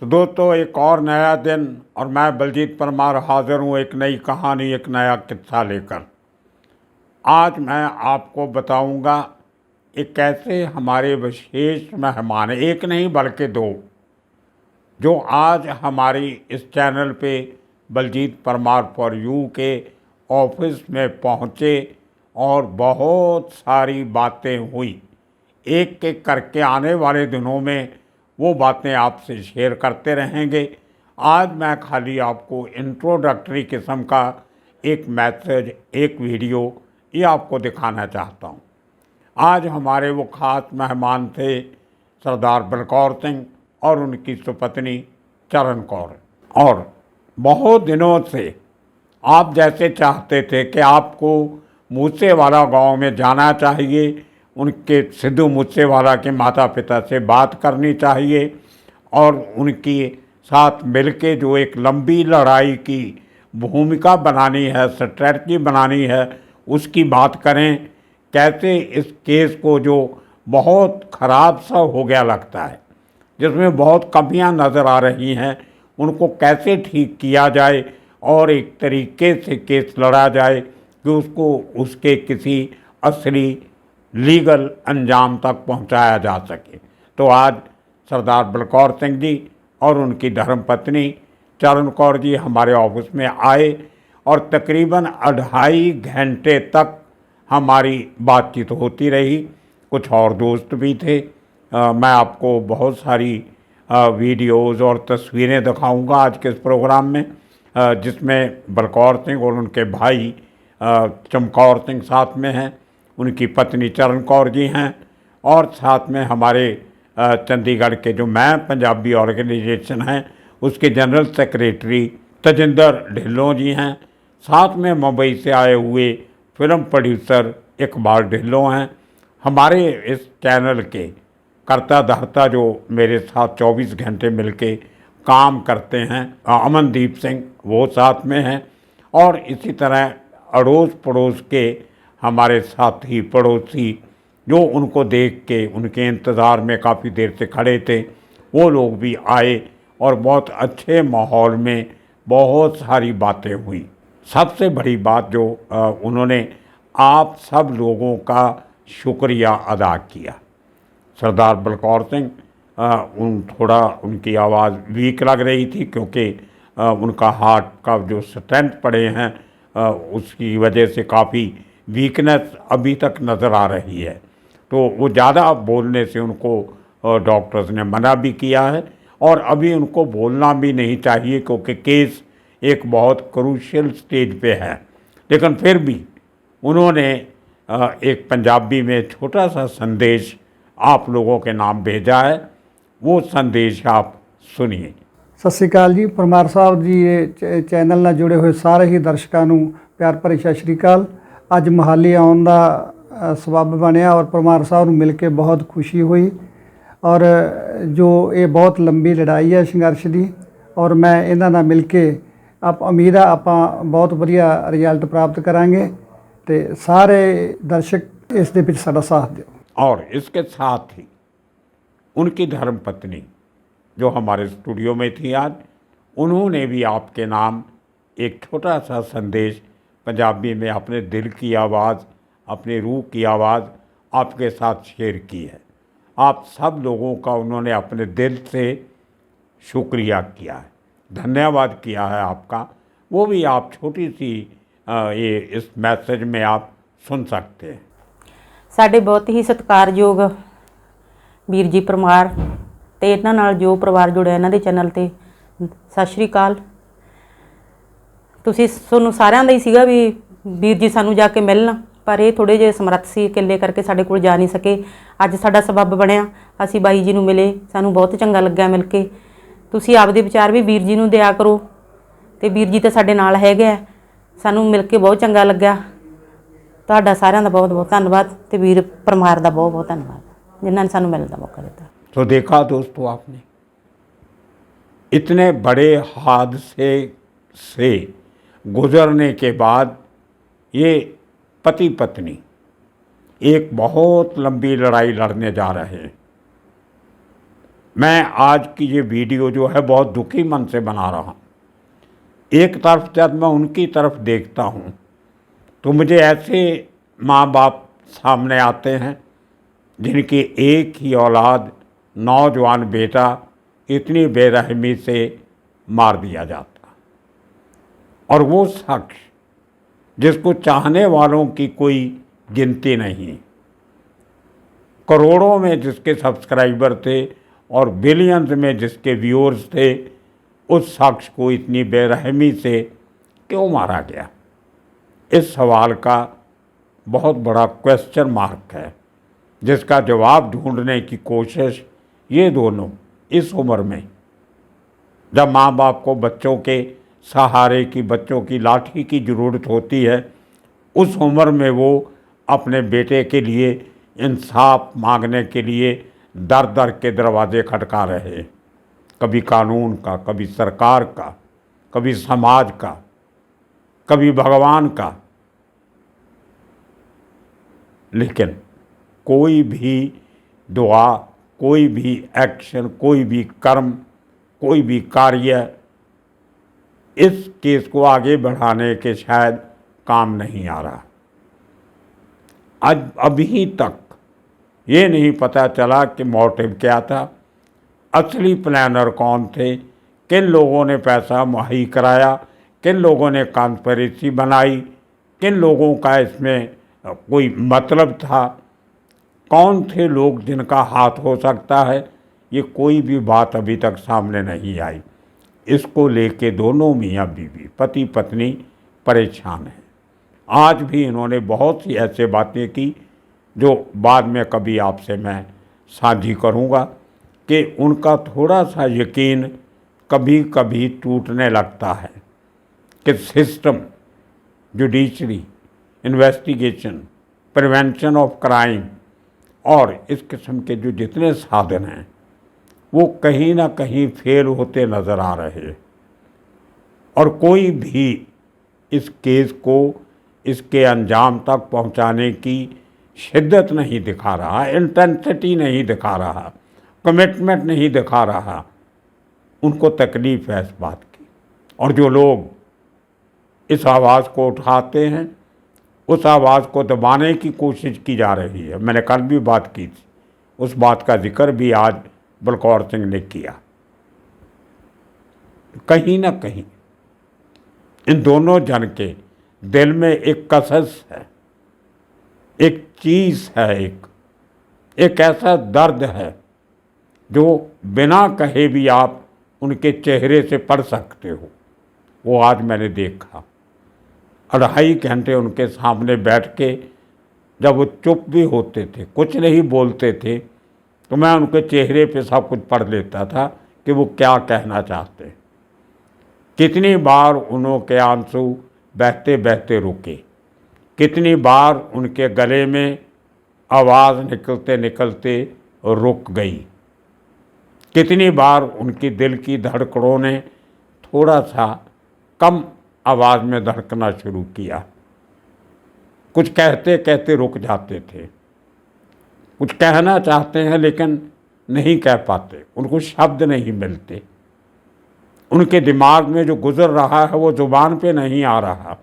तो दोस्तों, एक और नया दिन और मैं बलजीत परमार हाजिर हूँ एक नई कहानी, एक नया किस्सा लेकर। आज मैं आपको बताऊंगा एक ऐसे हमारे विशेष मेहमान, एक नहीं बल्कि दो, जो आज हमारी इस चैनल पे बलजीत परमार फॉर यू के ऑफिस में पहुँचे और बहुत सारी बातें हुई। एक एक करके आने वाले दिनों में वो बातें आपसे शेयर करते रहेंगे। आज मैं खाली आपको इंट्रोडक्टरी किस्म का एक मैसेज, एक वीडियो ये आपको दिखाना चाहता हूँ। आज हमारे वो ख़ास मेहमान थे सरदार बलकौर सिंह और उनकी सुपत्नी चरण कौर। और बहुत दिनों से आप जैसे चाहते थे कि आपको मूसेवाला गांव में जाना चाहिए, उनके सिद्धू मूसेवाला के माता पिता से बात करनी चाहिए और उनके साथ मिलके जो एक लंबी लड़ाई की भूमिका बनानी है, स्ट्रैटेजी बनानी है, उसकी बात करें। कैसे इस केस को, जो बहुत ख़राब सा हो गया लगता है, जिसमें बहुत कमियां नज़र आ रही हैं, उनको कैसे ठीक किया जाए और एक तरीके से केस लड़ा जाए कि उसको उसके किसी असली लीगल अंजाम तक पहुंचाया जा सके। तो आज सरदार बलकौर सिंह जी और उनकी धर्मपत्नी चरण कौर जी हमारे ऑफिस में आए और तकरीबन 2.5 घंटे तक हमारी बातचीत होती रही। कुछ और दोस्त भी थे। मैं आपको बहुत सारी वीडियोज़ और तस्वीरें दिखाऊंगा आज के इस प्रोग्राम में, जिसमें बलकौर सिंह और उनके भाई चमकौर सिंह साथ में हैं, उनकी पत्नी चरण कौर जी हैं और साथ में हमारे चंडीगढ़ के जो मैं पंजाबी ऑर्गेनाइजेशन हैं उसके जनरल सेक्रेटरी तजिंदर ढिल्लों जी हैं। साथ में मुंबई से आए हुए फिल्म प्रोड्यूसर इकबाल ढिल्लों हैं। हमारे इस चैनल के करता धरता जो मेरे साथ 24 घंटे मिलके काम करते हैं, अमनदीप सिंह, वो साथ में हैं। और इसी तरह अड़ोस पड़ोस के हमारे साथी पड़ोसी जो उनको देख के उनके इंतज़ार में काफ़ी देर से खड़े थे, वो लोग भी आए और बहुत अच्छे माहौल में बहुत सारी बातें हुई। सबसे बड़ी बात जो उन्होंने आप सब लोगों का शुक्रिया अदा किया। सरदार बलकौर सिंह थोड़ा उनकी आवाज़ वीक लग रही थी क्योंकि उनका हार्ट का जो स्टेंट पड़े हैं उसकी वजह से काफ़ी वीकनेस अभी तक नज़र आ रही है। तो वो ज़्यादा बोलने से उनको डॉक्टर्स ने मना भी किया है और अभी उनको बोलना भी नहीं चाहिए क्योंकि केस एक बहुत क्रूशियल स्टेज पे है। लेकिन फिर भी उन्होंने एक पंजाबी में छोटा सा संदेश आप लोगों के नाम भेजा है। वो संदेश आप सुनिए। ਸਤਿ ਸ਼੍ਰੀ ਅਕਾਲ ਜੀ। ਪਰਮਾਰ ਸਾਹਿਬ ਜੀ ਚੈਨਲ ਨਾਲ ਜੁੜੇ ਹੋਏ ਸਾਰੇ ਹੀ ਦਰਸ਼ਕਾਂ ਨੂੰ ਪਿਆਰ ਭਰੀ ਸਤਿ ਸ਼੍ਰੀ ਅਕਾਲ। ਅੱਜ ਮੋਹਾਲੀ ਆਉਣ ਦਾ ਸਬੱਬ ਬਣਿਆ ਔਰ ਪਰਮਾਰ ਸਾਹਿਬ ਨੂੰ ਮਿਲ ਕੇ ਬਹੁਤ ਖੁਸ਼ੀ ਹੋਈ ਔਰ ਜੋ ਇਹ ਬਹੁਤ ਲੰਬੀ ਲੜਾਈ ਹੈ ਸੰਘਰਸ਼ ਦੀ, ਔਰ ਮੈਂ ਇਹਨਾਂ ਨਾਲ ਮਿਲ ਕੇ ਉਮੀਦ ਆ ਆਪਾਂ ਬਹੁਤ ਵਧੀਆ ਰਿਜ਼ਲਟ ਪ੍ਰਾਪਤ ਕਰਾਂਗੇ ਤੇ ਸਾਰੇ ਦਰਸ਼ਕ ਇਸ ਦੇ ਵਿੱਚ ਸਾਡਾ ਸਾਥ ਦਿਓ। और इसके साथ ही उनकी धर्मपत्नी जो हमारे स्टूडियो में थी आज, उन्होंने भी आपके नाम एक छोटा सा संदेश पंजाबी में अपने दिल की आवाज़, अपनी रूह की आवाज़ आपके साथ शेयर की है। आप सब लोगों का उन्होंने अपने दिल से शुक्रिया किया है, धन्यवाद किया है आपका। वो भी आप छोटी सी ये इस मैसेज में आप सुन सकते हैं। ਸਾਡੇ ਬਹੁਤ ਹੀ ਸਤਿਕਾਰਯੋਗ ਵੀਰ ਜੀ ਪਰਮਾਰ ਤੇ ਇਹਨਾਂ ਨਾਲ ਜੋ ਪਰਿਵਾਰ ਜੁੜਿਆ ਇਹਨਾਂ ਦੇ ਚੈਨਲ ਤੇ, ਸਤਿ ਸ਼੍ਰੀ ਅਕਾਲ। ਤੁਹਾਨੂੰ ਸਾਰਿਆਂ ਦਾ ਹੀ ਸੀਗਾ ਵੀ ਵੀਰ ਜੀ ਸਾਨੂੰ ਜਾ ਕੇ ਮਿਲਣ, ਪਰ ਇਹ ਥੋੜੇ ਜਿਹੇ ਸਮਰੱਥ ਸੀ, ਇਕੱਲੇ ਕਰਕੇ ਸਾਡੇ ਕੋਲ ਜਾ ਨਹੀਂ ਸਕੇ। ਅੱਜ ਸਾਡਾ ਸਬੱਬ ਬਣਿਆ, ਅਸੀਂ ਬਾਈ ਜੀ ਨੂੰ ਮਿਲੇ, ਸਾਨੂੰ ਬਹੁਤ ਚੰਗਾ ਲੱਗਿਆ ਮਿਲ ਕੇ। ਤੁਸੀਂ ਆਪਦੇ ਵਿਚਾਰ ਵੀ ਵੀਰ ਜੀ ਨੂੰ ਦਿਆ ਕਰੋ ਤੇ ਵੀਰ ਜੀ ਤਾਂ ਸਾਡੇ ਨਾਲ ਹੈਗੇ, ਸਾਨੂੰ ਮਿਲ ਕੇ ਬਹੁਤ ਚੰਗਾ ਲੱਗਿਆ। ਤੁਹਾਡਾ ਸਾਰਿਆਂ ਦਾ ਬਹੁਤ ਬਹੁਤ ਧੰਨਵਾਦ ਤੇ ਵੀਰ ਪਰਮਾਰ ਦਾ ਬਹੁਤ ਬਹੁਤ ਧੰਨਵਾਦ ਜਿਨ੍ਹਾਂ ਨੇ ਸਾਨੂੰ ਮਿਲਣ ਦਾ मौका ਦਿੱਤਾ। तो देखा दोस्तों आपने, इतने बड़े हादसे से गुजरने के बाद ये पति पत्नी एक बहुत लंबी लड़ाई लड़ने जा रहे हैं। मैं आज की ये वीडियो जो है बहुत दुखी मन से बना रहा हूँ। एक तरफ जब मैं उनकी तरफ देखता हूँ तो मुझे ऐसे माँ बाप सामने आते हैं जिनकी एक ही औलाद, नौजवान बेटा, इतनी बेरहमी से मार दिया जाता, और वो शख्स जिसको चाहने वालों की कोई गिनती नहीं, करोड़ों में जिसके सब्सक्राइबर थे और बिलियंस में जिसके व्यूअर्स थे, उस शख्स को इतनी बेरहमी से क्यों मारा गया? इस सवाल का बहुत बड़ा क्वेश्चन मार्क है, जिसका जवाब ढूंढने की कोशिश ये दोनों इस उम्र में, जब माँ बाप को बच्चों के सहारे की, बच्चों की लाठी की ज़रूरत होती है, उस उम्र में वो अपने बेटे के लिए इंसाफ मांगने के लिए दर दर के दरवाजे खटका रहे हैं। कभी कानून का, कभी सरकार का, कभी समाज का, कभी भगवान का, लेकिन कोई भी दुआ, कोई भी एक्शन, कोई भी कर्म, कोई भी कार्य इस केस को आगे बढ़ाने के शायद काम नहीं आ रहा। आज अभी तक ये नहीं पता चला कि मोटिव क्या था, असली प्लानर कौन थे, किन लोगों ने पैसा मुहैया कराया, किन लोगों ने कॉन्स्पिरेसी बनाई, किन लोगों का इसमें कोई मतलब था, कौन थे लोग जिनका हाथ हो सकता है। ये कोई भी बात अभी तक सामने नहीं आई। इसको लेके दोनों मियाँ बीवी, पति पत्नी परेशान हैं। आज भी इन्होंने बहुत सी ऐसे बातें की जो बाद में कभी आपसे मैं साझी करूँगा, कि उनका थोड़ा सा यकीन कभी कभी टूटने लगता है कि system, judiciary, investigation, prevention of crime और इस किस्म के जो जितने साधन हैं वो कहीं ना कहीं फेल होते नज़र आ रहे हैं, और कोई भी इस केस को इसके अंजाम तक पहुंचाने की शिद्दत नहीं दिखा रहा, इंटेंसिटी नहीं दिखा रहा, कमिटमेंट नहीं दिखा रहा। उनको तकलीफ़ है इस बात की, और जो लोग इस आवाज़ को उठाते हैं उस आवाज़ को दबाने की कोशिश की जा रही है। मैंने कल भी बात की थी, उस बात का जिक्र भी आज बलकौर सिंह ने किया। कहीं ना कहीं इन दोनों जन के दिल में एक कसस है, एक चीज़ है, एक ऐसा दर्द है जो बिना कहे भी आप उनके चेहरे से पढ़ सकते हो। वो आज मैंने देखा। 2.5 घंटे उनके सामने बैठ के जब वो चुप भी होते थे, कुछ नहीं बोलते थे, तो मैं उनके चेहरे पे सब कुछ पढ़ लेता था कि वो क्या कहना चाहते हैं। कितनी बार उनके आंसू बहते बहते रुके, कितनी बार उनके गले में आवाज़ निकलते निकलते रुक गई, कितनी बार उनकी दिल की धड़कनों ने थोड़ा सा कम आवाज़ में धड़कना शुरू किया। कुछ कहते कहते रुक जाते थे, कुछ कहना चाहते हैं लेकिन नहीं कह पाते, उनको शब्द नहीं मिलते, उनके दिमाग में जो गुजर रहा है वो ज़ुबान पे नहीं आ रहा।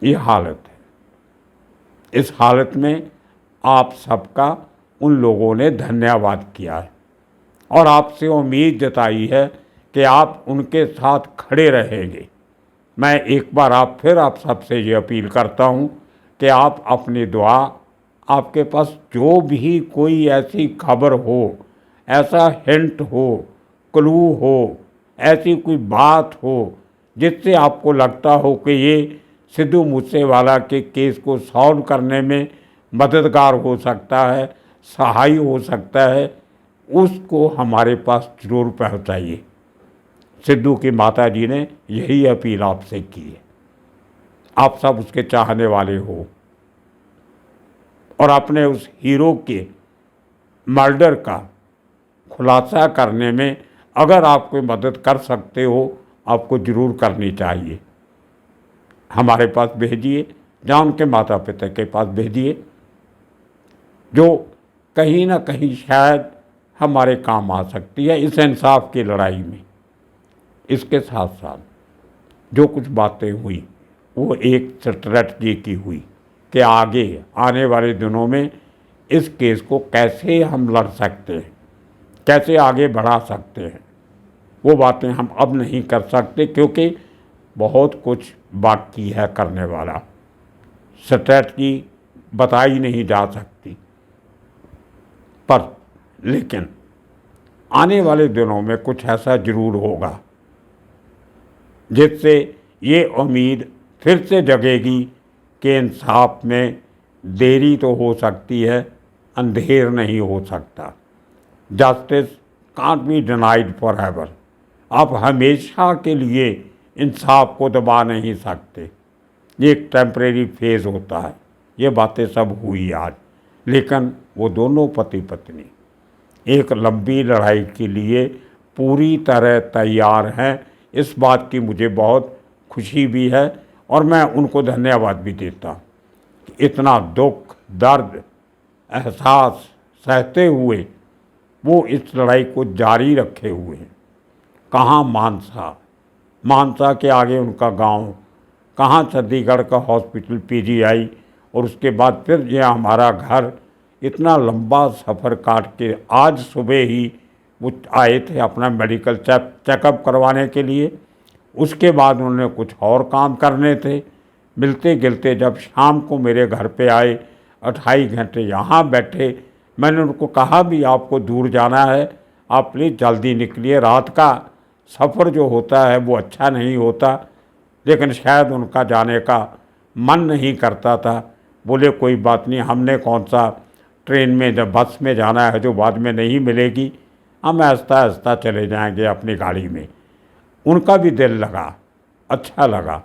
ये हालत है। इस हालत में आप सबका उन लोगों ने धन्यवाद किया है और आपसे उम्मीद जताई है कि आप उनके साथ खड़े रहेंगे। मैं एक बार आप सबसे ये अपील करता हूँ कि आप अपनी दुआ, आपके पास जो भी कोई ऐसी खबर हो, ऐसा हिंट हो, क्लू हो, ऐसी कोई बात हो जिससे आपको लगता हो कि ये सिद्धू मूसेवाला के केस को सॉल्व करने में मददगार हो सकता है, सहाय हो सकता है, उसको हमारे पास ज़रूर पहुँचाइए। सिद्धू की माता जी ने यही अपील आपसे की है। आप सब उसके चाहने वाले हो और अपने उस हीरो के मर्डर का खुलासा करने में अगर आप कोई मदद कर सकते हो, आपको ज़रूर करनी चाहिए। हमारे पास भेजिए, या उनके माता पिता के पास भेजिए, जो कहीं ना कहीं शायद हमारे काम आ सकती है इस इंसाफ की लड़ाई में। इसके साथ साथ जो कुछ बातें हुई वो एक स्ट्रेटजी की हुई कि आगे आने वाले दिनों में इस केस को कैसे हम लड़ सकते हैं, कैसे आगे बढ़ा सकते हैं। वो बातें हम अब नहीं कर सकते क्योंकि बहुत कुछ बाकी है करने वाला। स्ट्रेटजी बताई नहीं जा सकती, पर लेकिन आने वाले दिनों में कुछ ऐसा ज़रूर होगा जिससे ये उम्मीद फिर से जगेगी कि इंसाफ में देरी तो हो सकती है, अंधेर नहीं हो सकता। Justice can't be denied for ever. आप हमेशा के लिए इंसाफ को दबा नहीं सकते, ये एक टेम्परेरी फेज़ होता है। ये बातें सब हुई आज, लेकिन वो दोनों पति पत्नी एक लंबी लड़ाई के लिए पूरी तरह तैयार हैं। इस बात की मुझे बहुत खुशी भी है और मैं उनको धन्यवाद भी देता हूँ कि इतना दुख, दर्द, एहसास सहते हुए वो इस लड़ाई को जारी रखे हुए हैं। कहाँ मानसा के आगे उनका गांव, कहाँ चंडीगढ़ का हॉस्पिटल पीजीआई, और उसके बाद फिर ये हमारा घर। इतना लंबा सफ़र काट के आज सुबह ही वो आए थे अपना मेडिकल चेकअप करवाने के लिए। उसके बाद उन्होंने कुछ और काम करने थे। मिलते गिलते जब शाम को मेरे घर पे आए, 28 घंटे यहाँ बैठे। मैंने उनको कहा भी आपको दूर जाना है, आप प्लीज़ जल्दी निकलिए, रात का सफ़र जो होता है वो अच्छा नहीं होता। लेकिन शायद उनका जाने का मन नहीं करता था। बोले कोई बात नहीं, हमने कौन सा ट्रेन में जब बस में जाना है जो बाद में नहीं मिलेगी, हम आहिस्ता आहिस्ता चले जाएंगे अपनी गाड़ी में। उनका भी दिल लगा, अच्छा लगा।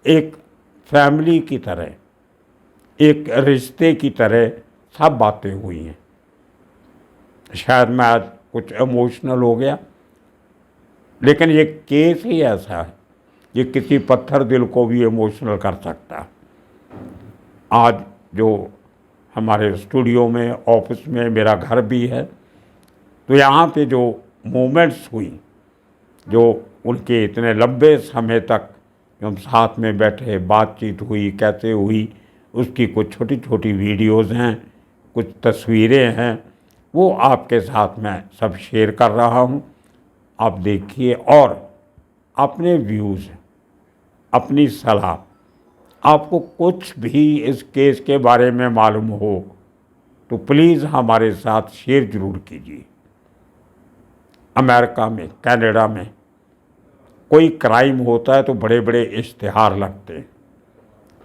एक फैमिली की तरह, एक रिश्ते की तरह सब बातें हुई हैं। शायद मैं आज कुछ इमोशनल हो गया, लेकिन ये केस ही ऐसा है, ये किसी पत्थर दिल को भी इमोशनल कर सकता है। आज जो हमारे स्टूडियो में, ऑफिस में मेरा घर भी है, तो यहाँ पे जो मोमेंट्स हुई, जो उनके इतने लंबे समय तक हम साथ में बैठे, बातचीत हुई, कैसे हुई, उसकी कुछ छोटी छोटी वीडियोज़ हैं, कुछ तस्वीरें हैं, वो आपके साथ मैं सब शेयर कर रहा हूँ। आप देखिए और अपने व्यूज़, अपनी सलाह, आपको कुछ भी इस केस के बारे में मालूम हो तो प्लीज़ हमारे साथ शेयर ज़रूर कीजिए। अमेरिका में, कनाडा में कोई क्राइम होता है तो बड़े बड़े इश्तिहार लगते हैं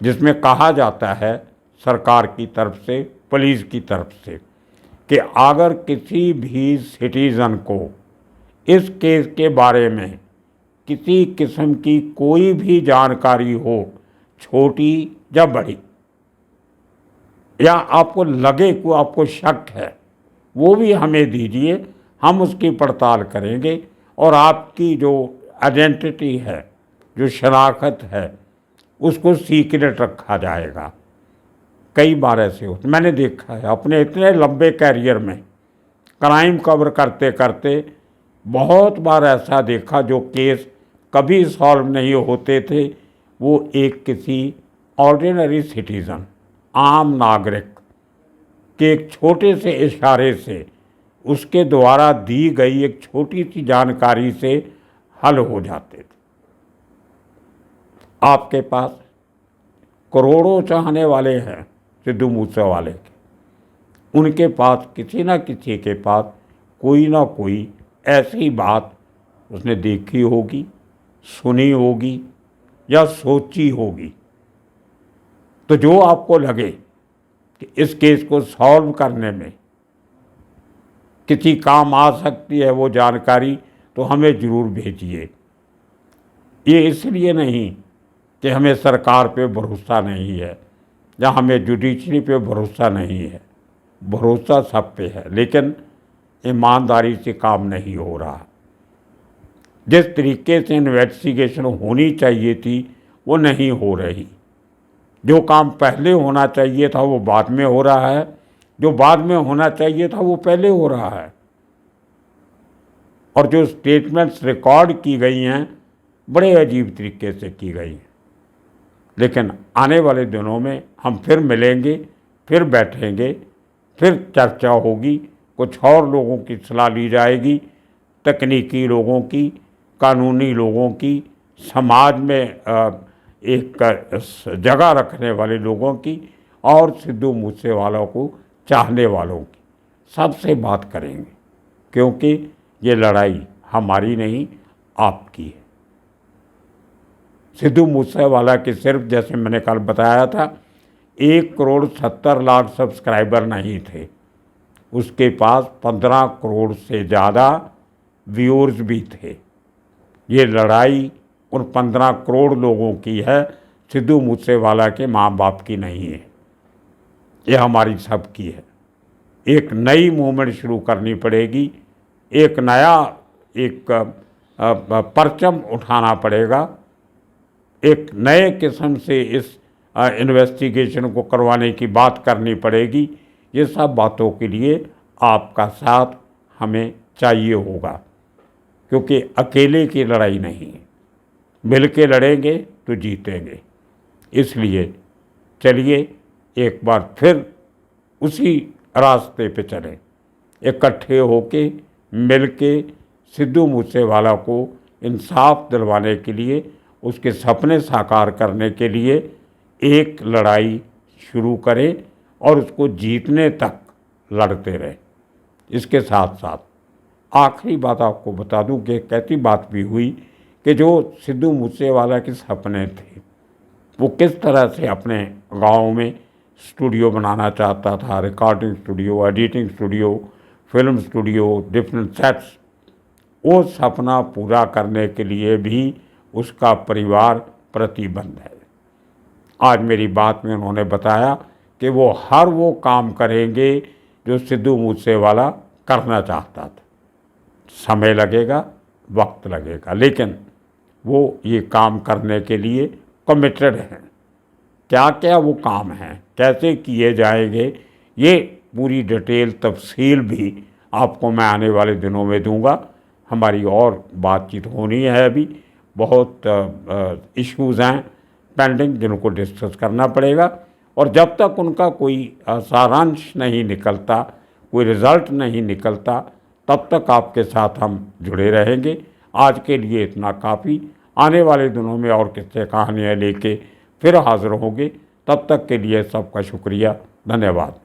जिसमें कहा जाता है सरकार की तरफ से, पुलिस की तरफ से, कि अगर किसी भी सिटीज़न को इस केस के बारे में किसी किस्म की कोई भी जानकारी हो, छोटी या बड़ी, या आपको लगे को आपको शक है, वो भी हमें दीजिए, हम उसकी पड़ताल करेंगे और आपकी जो आइडेंटिटी है, जो शनाख्त है, उसको सीक्रेट रखा जाएगा। कई बार ऐसे होते, मैंने देखा है अपने इतने लंबे कैरियर में, क्राइम कवर करते करते बहुत बार ऐसा देखा जो केस कभी सॉल्व नहीं होते थे। वो एक किसी ऑर्डिनरी सिटीज़न, आम नागरिक के एक छोटे से इशारे से, उसके द्वारा दी गई एक छोटी सी जानकारी से हल हो जाते थे। आपके पास करोड़ों चाहने वाले हैं सिद्धू मूसेवाले के, उनके पास किसी न किसी के पास कोई ना कोई ऐसी बात उसने देखी होगी, सुनी होगी या सोची होगी। तो जो आपको लगे कि इस केस को सॉल्व करने में किसी काम आ सकती है वो जानकारी, तो हमें ज़रूर भेजिए। ये इसलिए नहीं कि हमें सरकार पे भरोसा नहीं है या हमें जुडिशरी पे भरोसा नहीं है, भरोसा सब पे है, लेकिन ईमानदारी से काम नहीं हो रहा। जिस तरीके से इन्वेस्टिगेशन होनी चाहिए थी वो नहीं हो रही। जो काम पहले होना चाहिए था वो बाद में हो रहा है, जो बाद में होना चाहिए था वो पहले हो रहा है। और जो स्टेटमेंट्स रिकॉर्ड की गई हैं बड़े अजीब तरीके से की गई हैं। लेकिन आने वाले दिनों में हम फिर मिलेंगे, फिर बैठेंगे, फिर चर्चा होगी, कुछ और लोगों की सलाह ली जाएगी, तकनीकी लोगों की, कानूनी लोगों की, समाज में एक जगह रखने वाले लोगों की और सिद्धू मूसेवाला को चाहने वालों की, सबसे बात करेंगे, क्योंकि ये लड़ाई हमारी नहीं आपकी है। सिद्धू मूसेवाला के सिर्फ, जैसे मैंने कल बताया था, 1,70,00,000 सब्सक्राइबर नहीं थे, उसके पास 15 करोड़ से ज़्यादा व्यूअर्स भी थे। ये लड़ाई उन 15 करोड़ लोगों की है, सिद्धू मूसेवाला के माँ बाप की नहीं है। ये हमारी सबकी है। एक नई मूवमेंट शुरू करनी पड़ेगी, एक नया परचम उठाना पड़ेगा, एक नए किस्म से इस इन्वेस्टिगेशन को करवाने की बात करनी पड़ेगी। ये सब बातों के लिए आपका साथ हमें चाहिए होगा, क्योंकि अकेले की लड़ाई नहीं है, मिल के लड़ेंगे तो जीतेंगे। इसलिए चलिए एक बार फिर उसी रास्ते पे चलें, इकट्ठे होके मिल के सिद्धू मूसेवाला को इंसाफ दिलवाने के लिए, उसके सपने साकार करने के लिए एक लड़ाई शुरू करें और उसको जीतने तक लड़ते रहें। इसके साथ साथ आखिरी बात आपको बता दूं कि एक ऐसी बात भी हुई कि जो सिद्धू मूसेवाला के सपने थे, वो किस तरह से अपने गांव में स्टूडियो बनाना चाहता था, recording studio, editing studio, film studio, different sets, वो सपना पूरा करने के लिए भी उसका परिवार प्रतिबद्ध है। आज मेरी बात में उन्होंने बताया कि वो हर वो काम करेंगे जो सिद्धू मूसेवाला करना चाहता था। समय लगेगा, वक्त लगेगा, लेकिन वो ये काम करने के लिए कमिटेड हैं। क्या क्या वो काम हैं, कैसे किए जाएंगे, ये पूरी डिटेल तफसील भी आपको मैं आने वाले दिनों में दूंगा। हमारी और बातचीत होनी है, अभी बहुत इश्यूज़ हैं पेंडिंग जिनको डिस्कस करना पड़ेगा, और जब तक उनका कोई सारांश नहीं निकलता, कोई रिज़ल्ट नहीं निकलता, तब तक आपके साथ हम जुड़े रहेंगे। आज के लिए इतना काफ़ी। आने वाले दिनों में और किस्से कहानियाँ लेके फिर हाज़िर होंगे। तब तक के लिए सबका शुक्रिया, धन्यवाद।